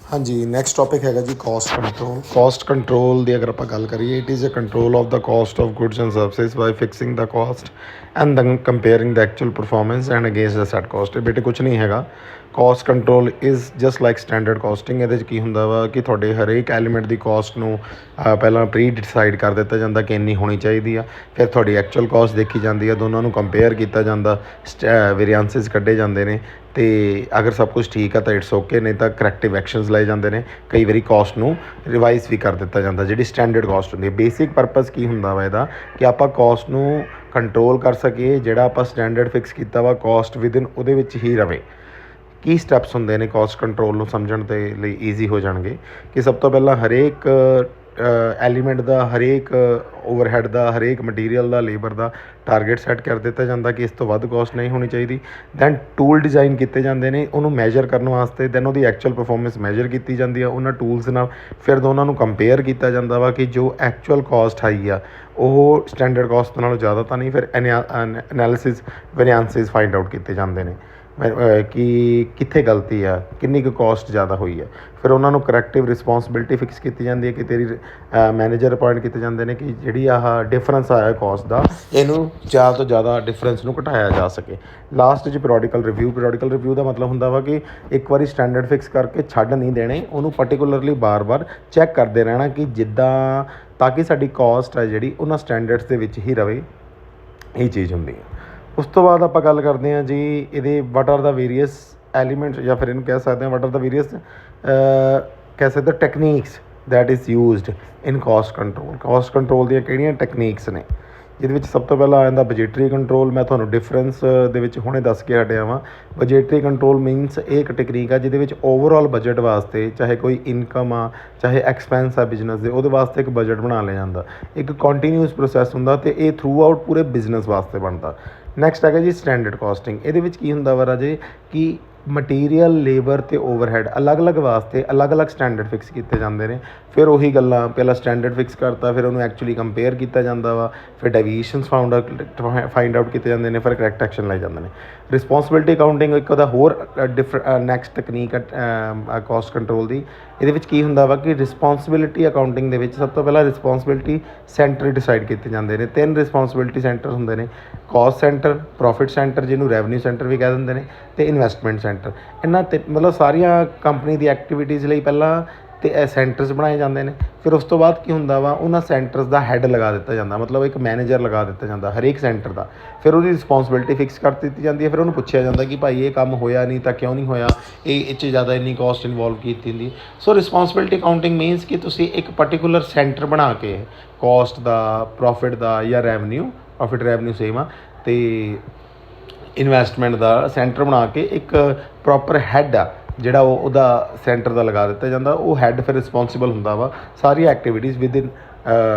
हाँ जी, next topic ਹੈਗਾ ਜੀ ਕੋਸਟ ਕੰਟਰੋਲ। ਕੋਸਟ ਕੰਟਰੋਲ ਦੀ ਅਗਰ ਆਪਾਂ ਗੱਲ ਕਰੀਏ, it is a control of the cost of goods and services by fixing the cost and then comparing the actual performance and against the set cost. ਇਹ ਬੇਟੇ ਕੁਛ ਨਹੀਂ ਹੈਗਾ। Cost control is just like standard costing. ਇਹਦੇ 'ਚ ਕੀ ਹੁੰਦਾ ਵਾ ਕਿ ਤੁਹਾਡੇ ਹਰੇਕ ਐਲੀਮੈਂਟ ਦੀ ਕੋਸਟ ਨੂੰ ਪਹਿਲਾਂ ਪ੍ਰੀ ਡਿਸਾਈਡ ਕਰ ਦਿੱਤਾ ਜਾਂਦਾ ਕਿ ਇੰਨੀ ਹੋਣੀ ਚਾਹੀਦੀ ਆ। ਫਿਰ ਤੁਹਾਡੀ ਐਕਚੁਅਲ ਕੋਸਟ ਦੇਖੀ ਜਾਂਦੀ ਆ, ਦੋਨਾਂ ਨੂੰ ਕੰਪੇਅਰ ਕੀਤਾ ਜਾਂਦਾ, ਵੇਰੀਐਂਸਿਸ ਕੱਢੇ ਜਾਂਦੇ ਨੇ ਅਤੇ ਅਗਰ ਸਭ ਕੁਛ ਠੀਕ ਆ ਤਾਂ ਇਟਸ ਓਕੇ, ਨਹੀਂ ਤਾਂ ਕਰੈਕਟਿਵ ਐਕਸ਼ਨਸ ਲਏ ਜਾਂਦੇ ਨੇ। ਕਈ ਵਾਰੀ ਕੋਸਟ ਨੂੰ ਰਿਵਾਈਜ਼ ਵੀ ਕਰ ਦਿੱਤਾ ਜਾਂਦਾ, ਜਿਹੜੀ ਸਟੈਂਡਰਡ ਕੋਸਟ ਹੁੰਦੀ ਹੈ। ਬੇਸਿਕ ਪਰਪਸ ਕੀ ਹੁੰਦਾ ਵਾ ਇਹਦਾ ਕਿ ਆਪਾਂ ਕੋਸਟ ਨੂੰ ਕੰਟਰੋਲ ਕਰ ਸਕੀਏ। ਜਿਹੜਾ ਆਪਾਂ ਸਟੈਂਡਰਡ ਫਿਕਸ ਕੀਤਾ ਵਾ ਕੋਸਟ ਵਿਦਿਨ ਉਹਦੇ ਵਿੱਚ ਹੀ ਰਵੇ। ਕੀ ਸਟੈਪਸ ਹੁੰਦੇ ਨੇ ਕੋਸਟ ਕੰਟਰੋਲ ਨੂੰ ਸਮਝਣ ਦੇ ਲਈ ਈਜ਼ੀ ਹੋ ਜਾਣਗੇ ਕਿ ਸਭ ਤੋਂ ਪਹਿਲਾਂ ਹਰੇਕ ਐਲੀਮੈਂਟ ਦਾ, ਹਰੇਕ ਓਵਰਹੈਡ ਦਾ, ਹਰੇਕ ਮਟੀਰੀਅਲ ਦਾ, ਲੇਬਰ ਦਾ ਟਾਰਗੇਟ ਸੈੱਟ ਕਰ ਦਿੱਤਾ ਜਾਂਦਾ ਕਿ ਇਸ ਤੋਂ ਵੱਧ ਕੋਸਟ ਨਹੀਂ ਹੋਣੀ ਚਾਹੀਦੀ। ਦੈਨ ਟੂਲ ਡਿਜ਼ਾਈਨ ਕੀਤੇ ਜਾਂਦੇ ਨੇ ਉਹਨੂੰ ਮੈਜਰ ਕਰਨ ਵਾਸਤੇ। ਦੈਨ ਉਹਦੀ ਐਕਚੁਅਲ ਪਰਫੋਰਮੈਂਸ ਮੈਜਰ ਕੀਤੀ ਜਾਂਦੀ ਆ ਉਹਨਾਂ ਟੂਲਸ ਨਾਲ। ਫਿਰ ਦੋਨਾਂ ਨੂੰ ਕੰਪੇਅਰ ਕੀਤਾ ਜਾਂਦਾ ਵਾ ਕਿ ਜੋ ਐਕਚੁਅਲ ਕੋਸਟ ਆਈ ਆ ਉਹ ਸਟੈਂਡਰਡ ਕੋਸਟ ਨਾਲੋਂ ਜ਼ਿਆਦਾ ਤਾਂ ਨਹੀਂ। ਫਿਰ ਐਨਾਲਿਸਿਸ ਵੇਰੀਐਂਸਿਸ ਫਾਈਂਡ ਆਊਟ ਕੀਤੇ ਜਾਂਦੇ ਨੇ ਕਿ ਕਿੱਥੇ ਗਲਤੀ ਆ, ਕਿੰਨੀ ਕੁ ਕੋਸਟ ਜ਼ਿਆਦਾ ਹੋਈ ਹੈ। ਫਿਰ ਉਹਨਾਂ ਨੂੰ ਕਰੈਕਟਿਵ ਰਿਸਪੋਂਸੀਬਿਲਿਟੀ ਫਿਕਸ ਕੀਤੀ ਜਾਂਦੀ ਹੈ ਕਿ ਤੇਰੀ ਮੈਨੇਜਰ ਅਪਾਇੰਟ ਕੀਤੇ ਜਾਂਦੇ ਨੇ ਕਿ ਜਿਹੜੀ ਆਹ ਡਿਫਰੈਂਸ ਆਇਆ ਕੋਸਟ ਦਾ, ਇਹਨੂੰ ਜ਼ਿਆਦਾ ਤੋਂ ਜ਼ਿਆਦਾ ਡਿਫਰੈਂਸ ਨੂੰ ਘਟਾਇਆ ਜਾ ਸਕੇ। ਲਾਸਟ 'ਚ ਪੀਰੀਓਡੀਕਲ ਰਿਵਿਊ। ਪੀਰੀਓਡੀਕਲ ਰਿਵਿਊ ਦਾ ਮਤਲਬ ਹੁੰਦਾ ਵਾ ਕਿ ਇੱਕ ਵਾਰੀ ਸਟੈਂਡਰਡ ਫਿਕਸ ਕਰਕੇ ਛੱਡ ਨਹੀਂ ਦੇਣੇ, ਉਹਨੂੰ ਪਰਟੀਕੂਲਰਲੀ ਬਾਰ-ਬਾਰ ਚੈੱਕ ਕਰਦੇ ਰਹਿਣਾ ਕਿ ਜਿੱਦਾਂ ਤਾਂ ਕਿ ਸਾਡੀ ਕੋਸਟ ਹੈ ਜਿਹੜੀ ਉਹਨਾਂ ਸਟੈਂਡਰਡਸ ਦੇ ਵਿੱਚ ਹੀ ਰਵੇ। ਇਹ ਚੀਜ਼ ਹੁੰਦੀ ਹੈ। ਉਸ ਤੋਂ ਬਾਅਦ ਆਪਾਂ ਗੱਲ ਕਰਦੇ ਹਾਂ ਜੀ ਇਹਦੇ what are the various elements, ਜਾਂ ਫਿਰ ਇਹਨੂੰ ਕਹਿ ਸਕਦੇ ਹਾਂ ਵਾਟ ਆਰ ਦਾ ਵੇਰੀਅਸ ਕਹਿ ਸਕਦੇ techniques that is used in cost control. Cost control ਦੀਆਂ ਕਿਹੜੀਆਂ ਟੈਕਨੀਕਸ ਨੇ, ਜਿਹਦੇ ਵਿੱਚ ਸਭ ਤੋਂ ਪਹਿਲਾਂ ਆ ਜਾਂਦਾ ਬਜਟਰੀ ਕੰਟਰੋਲ। ਮੈਂ ਤੁਹਾਨੂੰ ਡਿਫਰੈਂਸ ਦੇ ਵਿੱਚ ਹੁਣੇ ਦੱਸ ਕੇ ਹਟਿਆ ਵਾਂ। ਬਜਟਰੀ ਕੰਟਰੋਲ ਮੀਨਸ ਇਹ ਇੱਕ ਟੈਕਨੀਕ ਆ ਜਿਹਦੇ ਵਿੱਚ ਓਵਰਆਲ ਬਜਟ ਵਾਸਤੇ, ਚਾਹੇ ਕੋਈ ਇਨਕਮ ਆ ਚਾਹੇ ਐਕਸਪੈਂਸ ਆ ਬਿਜ਼ਨਸ ਦੇ, ਉਹਦੇ ਵਾਸਤੇ ਇੱਕ ਬਜਟ ਬਣਾ ਲਿਆ ਜਾਂਦਾ। ਇੱਕ ਕੰਟੀਨਿਊਸ ਪ੍ਰੋਸੈਸ ਹੁੰਦਾ ਅਤੇ ਇਹ ਥਰੂ ਆਊਟ ਪੂਰੇ ਬਿਜ਼ਨਸ ਵਾਸਤੇ ਬਣਦਾ। ਨੈਕਸਟ ਹੈਗਾ ਜੀ ਸਟੈਂਡਰਡ ਕੋਸਟਿੰਗ। ਇਹਦੇ ਵਿੱਚ ਕੀ ਹੁੰਦਾ ਵਾ ਰਾਜੇ ਕਿ ਮਟੀਰੀਅਲ, ਲੇਬਰ ਅਤੇ ਓਵਰਹੈਡ ਅਲੱਗ-ਅਲੱਗ ਵਾਸਤੇ ਅਲੱਗ-ਅਲੱਗ ਸਟੈਂਡਰਡ ਫਿਕਸ ਕੀਤੇ ਜਾਂਦੇ ਨੇ। ਫਿਰ ਉਹੀ ਗੱਲਾਂ, ਪਹਿਲਾਂ ਸਟੈਂਡਰਡ ਫਿਕਸ ਕਰਤਾ, ਫਿਰ ਉਹਨੂੰ ਐਕਚੁਅਲੀ ਕੰਪੇਅਰ ਕੀਤਾ ਜਾਂਦਾ ਵਾ, ਫਿਰ ਡੈਵੀਏਸ਼ਨਸ ਫਾਈਂਡ ਆਊਟ ਕੀਤੇ ਜਾਂਦੇ ਨੇ, ਫਿਰ ਕਰੈਕਟ ਐਕਸ਼ਨ ਲਏ ਜਾਂਦੇ ਨੇ। ਰਿਸਪੋਂਸਿਬਿਲਿਟੀ ਅਕਾਊਂਟਿੰਗ ਇੱਕ ਉਹਦਾ ਹੋਰ ਨੈਕਸਟ ਤਕਨੀਕ ਹੈ ਕੋਸਟ ਕੰਟਰੋਲ ਦੀ। ਇਹਦੇ ਵਿੱਚ ਕੀ ਹੁੰਦਾ ਵਾ ਕਿ ਰਿਸਪੋਂਸਿਬਿਲਿਟੀ ਅਕਾਊਂਟਿੰਗ ਦੇ ਵਿੱਚ ਸਭ ਤੋਂ ਪਹਿਲਾਂ ਰਿਸਪੋਂਸਿਬਿਲਿਟੀ ਸੈਂਟਰ ਡਿਸਾਈਡ ਕੀਤੇ ਜਾਂਦੇ ਨੇ। 3 ਰਿਸਪੋਂਸਿਬਿਲਿਟੀ ਸੈਂਟਰ ਹੁੰਦੇ ਨੇ: ਕੋਸਟ ਸੈਂਟਰ, ਪ੍ਰੋਫਿਟ ਸੈਂਟਰ ਜਿਹਨੂੰ ਰੈਵਨਿਊ ਸੈਂਟਰ ਵੀ ਕਹਿ ਦਿੰਦੇ ਨੇ, ਅਤੇ ਇਨਵੈਸਟਮੈਂਟ ਸੈਂਟਰ। ਇਹਨਾਂ ਤੇ ਮਤਲਬ ਸਾਰੀਆਂ ਕੰਪਨੀ ਦੀ ਐਕਟੀਵਿਟੀਜ਼ ਲਈ ਪਹਿਲਾਂ ਅਤੇ ਇਹ ਸੈਂਟਰਸ ਬਣਾਏ ਜਾਂਦੇ ਨੇ। ਫਿਰ ਉਸ ਤੋਂ ਬਾਅਦ ਕੀ ਹੁੰਦਾ ਵਾ ਉਹਨਾਂ ਸੈਂਟਰਸ ਦਾ ਹੈੱਡ ਲਗਾ ਦਿੱਤਾ ਜਾਂਦਾ, ਮਤਲਬ ਇੱਕ ਮੈਨੇਜਰ ਲਗਾ ਦਿੱਤਾ ਜਾਂਦਾ ਹਰੇਕ ਸੈਂਟਰ ਦਾ। ਫਿਰ ਉਹਦੀ ਰਿਸਪੋਂਸਿਬਿਲਿਟੀ ਫਿਕਸ ਕਰ ਦਿੱਤੀ ਜਾਂਦੀ ਹੈ। ਫਿਰ ਉਹਨੂੰ ਪੁੱਛਿਆ ਜਾਂਦਾ ਕਿ ਭਾਈ ਇਹ ਕੰਮ ਹੋਇਆ ਨਹੀਂ ਤਾਂ ਕਿਉਂ ਨਹੀਂ ਹੋਇਆ, ਇਹ 'ਚ ਜ਼ਿਆਦਾ ਇੰਨੀ ਕੋਸਟ ਇਨਵੋਲਵ ਕੀਤੀ ਹੁੰਦੀ। ਸੋ ਰਿਸਪੋਂਸਿਬਿਲਿਟੀ ਅਕਾਊਂਟਿੰਗ ਮੀਨਸ ਕਿ ਤੁਸੀਂ ਇੱਕ ਪਰਟੀਕੂਲਰ ਸੈਂਟਰ ਬਣਾ ਕੇ ਕੋਸਟ ਦਾ, ਪ੍ਰੋਫਿਟ ਦਾ ਜਾਂ ਰੈਵਨਿਊ, ਪ੍ਰੋਫਿਟ ਰੈਵਨਿਊ ਸੇਮ ਆ, ਅਤੇ ਇਨਵੈਸਟਮੈਂਟ ਦਾ ਸੈਂਟਰ ਬਣਾ ਕੇ ਇੱਕ ਪ੍ਰੋਪਰ ਹੈੱਡ ਆ ਜਿਹੜਾ ਉਹਦਾ ਸੈਂਟਰ ਦਾ ਲਗਾ ਦਿੱਤਾ ਜਾਂਦਾ। ਉਹ ਹੈੱਡ ਫਿਰ ਰਿਸਪੋਂਸੀਬਲ ਹੁੰਦਾ ਵਾ ਸਾਰੀਆਂ ਐਕਟੀਵਿਟੀਜ਼ ਵਿਦਿਨ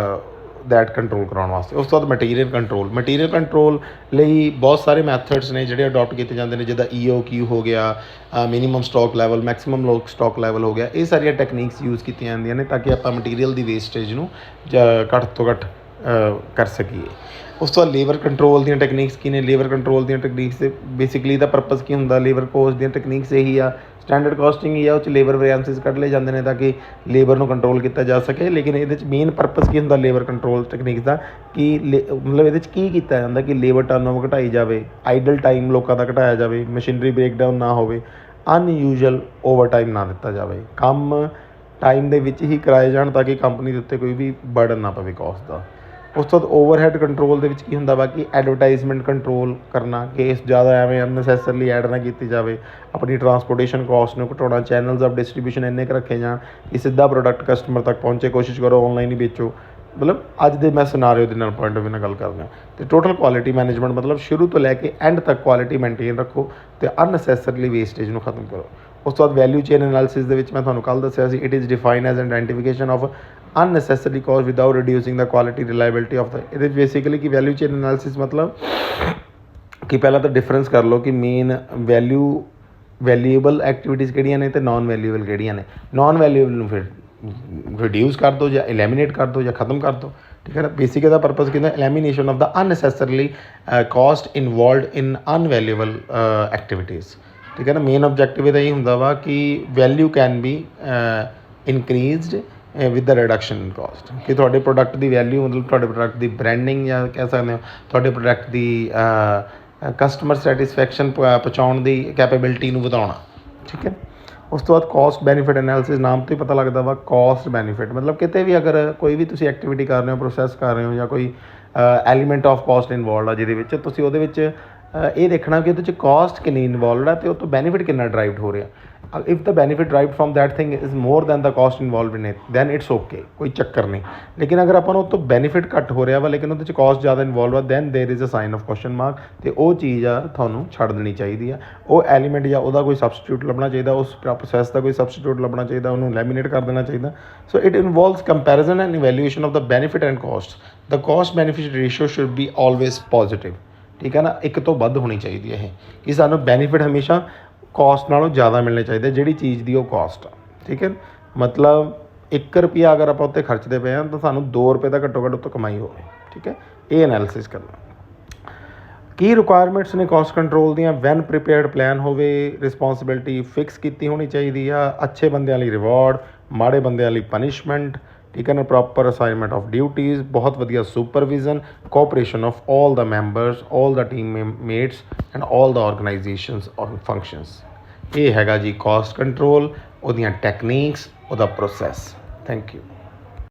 ਦੈਟ ਕੰਟਰੋਲ ਕਰਾਉਣ ਵਾਸਤੇ। ਉਸ ਤੋਂ ਬਾਅਦ ਮਟੀਰੀਅਲ ਕੰਟਰੋਲ। ਮਟੀਰੀਅਲ ਕੰਟਰੋਲ ਲਈ ਬਹੁਤ ਸਾਰੇ ਮੈਥਡਸ ਨੇ ਜਿਹੜੇ ਅਡੋਪਟ ਕੀਤੇ ਜਾਂਦੇ ਨੇ, ਜਿੱਦਾਂ EOQ ਹੋ ਗਿਆ, ਮਿਨੀਮਮ ਸਟਾਕ ਲੈਵਲ, ਮੈਕਸੀਮਮ ਲੋਕ ਸਟਾਕ ਲੈਵਲ ਹੋ ਗਿਆ। ਇਹ ਸਾਰੀਆਂ ਟੈਕਨੀਕਸ ਯੂਜ਼ ਕੀਤੀਆਂ ਜਾਂਦੀਆਂ ਨੇ ਤਾਂ ਕਿ ਆਪਾਂ ਮਟੀਰੀਅਲ ਦੀ ਵੇਸਟੇਜ ਨੂੰ ਘੱਟ ਤੋਂ ਘੱਟ ਕਰ ਸਕੀਏ। ਉਸ ਤੋਂ ਬਾਅਦ ਲੇਬਰ ਕੰਟਰੋਲ ਦੀਆਂ ਟੈਕਨੀਕਸ ਕੀ ਨੇ? ਲੇਬਰ ਕੰਟਰੋਲ ਦੀਆਂ ਟੈਕਨੀਕਸ ਦੇ ਬੇਸਿਕਲੀ ਦਾ ਪਰਪਸ ਕੀ ਹੁੰਦਾ? ਲੇਬਰ ਕੋਸਟ ਦੀਆਂ ਟੈਕਨੀਕਸ ਇਹੀ ਆ, ਸਟੈਂਡਰਡ ਕੋਸਟਿੰਗ ਹੀ ਆ, ਉਹ 'ਚ ਲੇਬਰ ਵੇਰੀਐਂਸਿਸ ਕੱਢ ਲਏ ਜਾਂਦੇ ਨੇ ਤਾਂ ਕਿ ਲੇਬਰ ਨੂੰ ਕੰਟਰੋਲ ਕੀਤਾ ਜਾ ਸਕੇ। ਲੇਕਿਨ ਇਹਦੇ 'ਚ ਮੇਨ ਪਰਪਸ ਕੀ ਹੁੰਦਾ ਲੇਬਰ ਕੰਟਰੋਲ ਟੈਕਨੀਕਸ ਦਾ ਕਿ ਮਤਲਬ ਇਹਦੇ 'ਚ ਕੀ ਕੀਤਾ ਜਾਂਦਾ ਕਿ ਲੇਬਰ ਟਰਨਓਵਰ ਘਟਾਈ ਜਾਵੇ, ਆਈਡਲ ਟਾਈਮ ਲੋਕਾਂ ਦਾ ਘਟਾਇਆ ਜਾਵੇ, ਮਸ਼ੀਨਰੀ ਬ੍ਰੇਕਡਾਊਨ ਨਾ ਹੋਵੇ, ਅਨਯੂਜੂਅਲ ਓਵਰ ਟਾਈਮ ਨਾ ਦਿੱਤਾ ਜਾਵੇ, ਕੰਮ ਟਾਈਮ ਦੇ ਵਿੱਚ ਹੀ ਕਰਾਏ ਜਾਣ ਤਾਂ ਕਿ ਕੰਪਨੀ ਦੇ ਉੱਤੇ ਕੋਈ ਵੀ ਬਰਡਨ ਨਾ ਪਵੇ ਕੋਸਟ ਦਾ। ਉਸ ਤੋਂ ਬਾਅਦ ਓਵਰਹੈਡ ਕੰਟਰੋਲ ਦੇ ਵਿੱਚ ਕੀ ਹੁੰਦਾ ਵਾ ਕਿ ਐਡਵਰਟਾਈਜ਼ਮੈਂਟ ਕੰਟਰੋਲ ਕਰਨਾ, ਕਿ ਜ਼ਿਆਦਾ ਐਵੇਂ ਅਨਨੈਸੈਸਰਲੀ ਐਡ ਨਾ ਕੀਤੀ ਜਾਵੇ, ਆਪਣੀ ਟਰਾਂਸਪੋਰਟੇਸ਼ਨ ਕੋਸਟ ਨੂੰ ਘਟਾਉਣਾ, ਚੈਨਲਸ ਆਫ ਡਿਸਟਰੀਬਿਊਸ਼ਨ ਇੰਨੇ ਕੁ ਰੱਖੇ ਜਾਣ ਕਿ ਸਿੱਧਾ ਪ੍ਰੋਡਕਟ ਕਸਟਮਰ ਤੱਕ ਪਹੁੰਚੇ। ਕੋਸ਼ਿਸ਼ ਕਰੋ ਔਨਲਾਈਨ ਹੀ ਵੇਚੋ। ਮਤਲਬ ਅੱਜ ਦੇ ਮੈਂ ਸਿਨਾਰੀਓ ਦੇ ਨਾਲ ਪੁਆਇੰਟ ਆਫ ਵਿਊ ਨਾਲ ਗੱਲ ਕਰਦਾ। ਅਤੇ ਟੋਟਲ ਕੁਆਲਿਟੀ ਮੈਨੇਜਮੈਂਟ ਮਤਲਬ ਸ਼ੁਰੂ ਤੋਂ ਲੈ ਕੇ ਐਂਡ ਤੱਕ ਕੁਆਲਿਟੀ ਮੇਨਟੇਨ ਰੱਖੋ ਅਤੇ ਅਨਨੈਸੈਸਰਲੀ ਵੇਸਟੇਜ ਨੂੰ ਖਤਮ ਕਰੋ। ਉਸ ਤੋਂ ਬਾਅਦ ਵੈਲਿਊ ਚੇਨ ਐਨਾਲਿਸਿਸ ਦੇ ਵਿੱਚ ਮੈਂ ਤੁਹਾਨੂੰ ਕੱਲ੍ਹ ਦੱਸਿਆ ਸੀ, it is define as identification of unnecessary cost without reducing the quality reliability of the। ਇਹਦੇ ਬੇਸਿਕਲੀ ਕਿ ਵੈਲਿਊ ਚੇਨ ਐਨਾਲਿਸਿਸ ਮਤਲਬ ਕਿ ਪਹਿਲਾਂ ਤਾਂ ਡਿਫਰੈਂਸ ਕਰ ਲਓ ਕਿ ਮੇਨ ਵੈਲਿਊਏਬਲ ਐਕਟੀਵਿਟੀਜ਼ ਕਿਹੜੀਆਂ ਨੇ ਅਤੇ ਨਾਨ ਵੈਲਿਊਏਬਲ ਕਿਹੜੀਆਂ ਨੇ। ਨਾਨ ਵੈਲਿਊਏਬਲ ਨੂੰ ਫਿਰ ਰਿਡਿਊਸ ਕਰ ਦਿਓ ਜਾਂ ਐਲੀਮੀਨੇਟ ਕਰ ਦਿਓ ਜਾਂ ਖਤਮ ਕਰ ਦਿਓ, ਠੀਕ ਹੈ ਨਾ। ਬੇਸਿਕ ਇਹਦਾ ਪਰਪਸ ਕੀ ਹੁੰਦਾ? Elimination of the unnecessarily cost involved in unvaluable activities. ਠੀਕ ਹੈ ਨਾ। ਮੇਨ ਆਬਜੈਕਟਿਵ ਇਹਦਾ ਇਹ ਹੁੰਦਾ ਵਾ ਕਿ value can be increased with the reduction in cost, ਕਿ ਤੁਹਾਡੇ ਪ੍ਰੋਡਕਟ ਦੀ ਵੈਲਿਊ ਮਤਲਬ ਤੁਹਾਡੇ ਪ੍ਰੋਡਕਟ ਦੀ ਬ੍ਰੈਂਡਿੰਗ ਜਾਂ ਕਹਿ ਸਕਦੇ ਹੋ ਤੁਹਾਡੇ ਪ੍ਰੋਡਕਟ ਦੀ ਕਸਟਮਰ ਸੈਟਿਸਫੈਕਸ਼ਨ ਪਹੁੰਚਾਉਣ ਦੀ ਕੈਪੇਬਿਲਿਟੀ ਨੂੰ ਵਧਾਉਣਾ। ਠੀਕ ਹੈ। ਉਸ ਤੋਂ ਬਾਅਦ ਕੋਸਟ ਬੈਨੀਫਿਟ ਐਨਾਲਿਸਿਸ, ਨਾਮ ਤੋਂ ਹੀ ਪਤਾ ਲੱਗਦਾ ਵਾ ਕੋਸਟ ਬੈਨੀਫਿਟ ਮਤਲਬ ਕਿਤੇ ਵੀ ਅਗਰ ਕੋਈ ਵੀ ਤੁਸੀਂ ਐਕਟੀਵਿਟੀ ਕਰ ਰਹੇ ਹੋ, ਪ੍ਰੋਸੈਸ ਕਰ ਰਹੇ ਹੋ ਜਾਂ ਕੋਈ ਐਲੀਮੈਂਟ ਆਫ ਕੋਸਟ ਇਨਵੋਲਵਡ ਆ ਜਿਹਦੇ ਵਿੱਚ ਤੁਸੀਂ ਉਹਦੇ ਵਿੱਚ ਇਹ ਦੇਖਣਾ ਕਿ ਉਹਦੇ 'ਚ ਕੋਸਟ ਕਿੰਨੀ ਇਨਵੋਲਵਡ ਆ ਅਤੇ ਉਹ ਤੋਂ ਬੈਨੀਫਿਟ ਕਿੰਨਾ ਡਰਾਈਵਡ ਹੋ ਰਿਹਾ। If the benefit derived from that thing is more than the cost involved in it then it's okay, ਕੋਈ ਚੱਕਰ ਨਹੀਂ। ਲੇਕਿਨ ਅਗਰ ਆਪਾਂ ਨੂੰ ਉਹ ਤੋਂ ਬੈਨੀਫਿਟ ਘੱਟ ਹੋ ਰਿਹਾ ਵਾ ਲੇਕਿਨ ਉਹਦੇ 'ਚ ਕੋਸਟ ਜ਼ਿਆਦਾ ਇਨਵੋਲਵ ਆ then there is a sign of question mark, ਅਤੇ ਉਹ ਚੀਜ਼ ਆ ਤੁਹਾਨੂੰ ਛੱਡ ਦੇਣੀ ਚਾਹੀਦੀ ਆ। ਉਹ ਐਲੀਮੈਂਟ ਜਾਂ ਉਹਦਾ ਕੋਈ ਸਬਸਟੀਟਿਊਟ ਲੱਭਣਾ ਚਾਹੀਦਾ, ਉਸ ਪ੍ਰੋਸੈਸ ਦਾ ਕੋਈ ਸਬਸਟੀਟਿਊਟ ਲੱਭਣਾ ਚਾਹੀਦਾ, ਉਹਨੂੰ ਲੈਮੀਨੇਟ ਕਰ ਦੇਣਾ ਚਾਹੀਦਾ। So it involves comparison and evaluation of the benefit and cost. The cost benefit ratio should be always positive. ਠੀਕ ਹੈ ਨਾ, ਇੱਕ ਤੋਂ ਵੱਧ ਹੋਣੀ ਚਾਹੀਦੀ ਹੈ ਇਹ, ਕਿ ਸਾਨੂੰ ਬੈਨੀਫਿਟ ਹਮੇਸ਼ਾ ਕੋਸਟ ਨਾਲੋਂ ਜ਼ਿਆਦਾ ਮਿਲਣੇ ਚਾਹੀਦੇ ਜਿਹੜੀ ਚੀਜ਼ ਦੀ ਉਹ ਕੋਸਟ ਆ। ਠੀਕ ਹੈ, ਮਤਲਬ 1 ਰੁਪਈਆ ਅਗਰ ਆਪਾਂ ਉੱਤੇ ਖਰਚਦੇ ਪਏ ਹਾਂ ਤਾਂ ਸਾਨੂੰ 2 ਰੁਪਏ ਦਾ ਘੱਟੋ ਘੱਟ ਉੱਤੋਂ ਕਮਾਈ ਹੋਵੇ। ਠੀਕ ਹੈ, ਇਹ ਐਨਾਲਿਸਿਸ ਕਰਨਾ। ਕੀ ਰਿਕੁਆਇਰਮੈਂਟਸ ਨੇ ਕੋਸਟ ਕੰਟਰੋਲ ਦੀਆਂ? ਵੈਨ ਪ੍ਰੀਪੇਅਰਡ ਪਲਾਨ ਹੋਵੇ, ਰਿਸਪੋਂਸੀਬਿਲਿਟੀ ਫਿਕਸ ਕੀਤੀ ਹੋਣੀ ਚਾਹੀਦੀ ਆ, ਅੱਛੇ ਬੰਦਿਆਂ ਲਈ ਰਿਵਾਰਡ, ਮਾੜੇ ਬੰਦਿਆਂ ਲਈ ਪਨਿਸ਼ਮੈਂਟ। ਠੀਕ ਹੈ ਨਾ, ਪ੍ਰੋਪਰ ਅਸਾਈਨਮੈਂਟ ਆਫ ਡਿਊਟੀਜ਼, ਬਹੁਤ ਵਧੀਆ supervision, cooperation of all the members, all the team mates and all the organisations ਔਰ ਫੰਕਸ਼ਨਸ। ਇਹ ਹੈਗਾ ਜੀ ਕੋਸਟ ਕੰਟਰੋਲ, ਉਹਦੀਆਂ ਟੈਕਨੀਕਸ, ਉਹਦਾ ਪ੍ਰੋਸੈਸ। Thank you.